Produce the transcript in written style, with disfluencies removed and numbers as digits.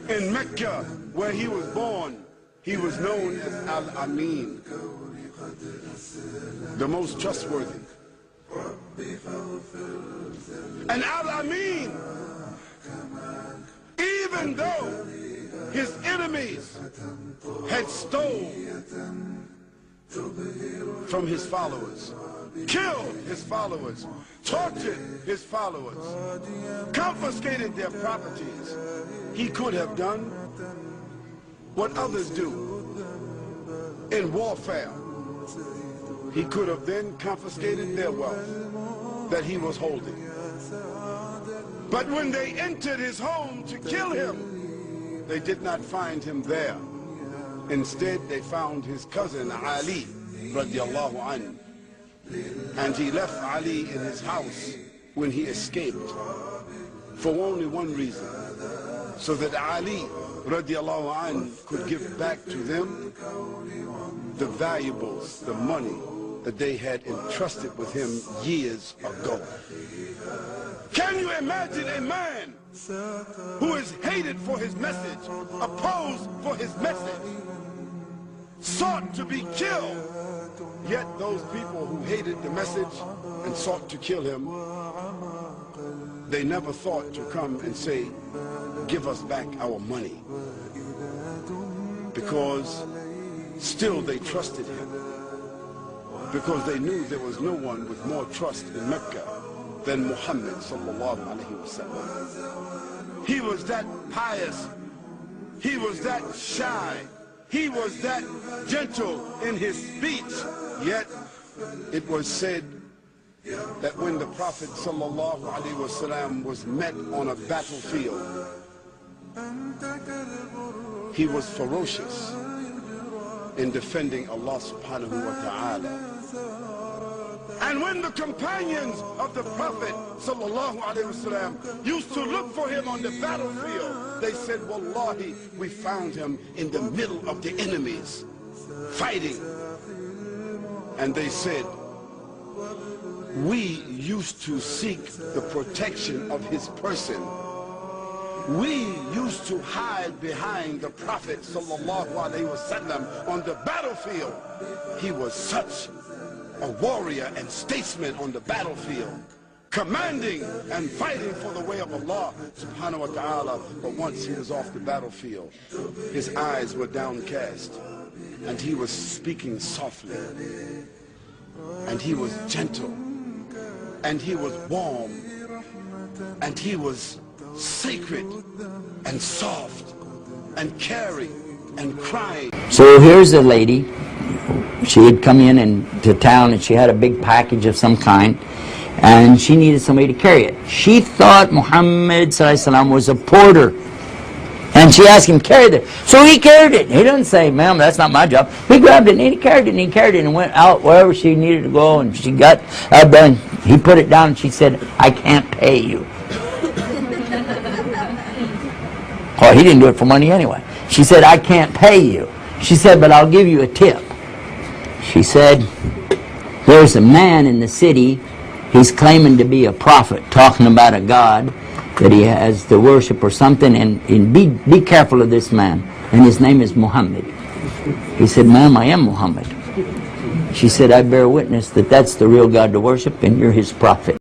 In Mecca, where he was born, he was known as Al-Amin, the most trustworthy. And Al-Amin, even though his enemies had stolen from his followers, killed his followers, tortured his followers, confiscated their properties, he could have done what others do in warfare. He could have then confiscated their wealth that he was holding. But when they entered his home to kill him, they did not find him there. Instead, they found his cousin Ali, radiallahu anhu. And he left Ali in his house when he escaped for only one reason, so that Ali, radiallahu anhu, could give back to them the valuables, the money that they had entrusted with him years ago. Can you imagine a man who is hated for his message, opposed for his message, sought to be killed, yet those people who hated the message and sought to kill him, they never thought to come and say, give us back our money, because still they trusted him, because they knew there was no one with more trust in Mecca than Muhammad sallallahu alaihi wasallam. He was that pious, he was that shy, he was that gentle in his speech, yet it was said that when the Prophet sallallahu alaihi wasallam was met on a battlefield, he was ferocious in defending Allah subhanahu wa ta'ala. And when the companions of the Prophet sallallahu alaihi wasallam used to look for him on the battlefield, they said, Wallahi, we found him in the middle of the enemies, fighting. And they said, we used to seek the protection of his person. We used to hide behind the Prophet sallallahu alaihi wasallam on the battlefield. He was such a warrior and statesman on the battlefield, commanding and fighting for the way of Allah subhanahu wa ta'ala. But once he was off the battlefield, his eyes were downcast, and he was speaking softly, and he was gentle, and he was warm, and he was sacred and soft and caring and crying. So here's a lady. She had come to town, and she had a big package of some kind, and she needed somebody to carry it. She thought Muhammad ﷺ was a porter, and she asked him to carry it. So he carried it. He didn't say, ma'am, that's not my job. He grabbed it, and he carried it, and he carried it, and went out wherever she needed to go, and she got done. He put it down, and she said, I can't pay you. Oh, he didn't do it for money anyway. She said, I can't pay you. She said, but I'll give you a tip. She said, there's a man in the city, he's claiming to be a prophet, talking about a God that he has to worship or something, and be careful of this man, and his name is Muhammad. He said, ma'am, I am Muhammad. She said, I bear witness that that's the real God to worship, and you're his prophet.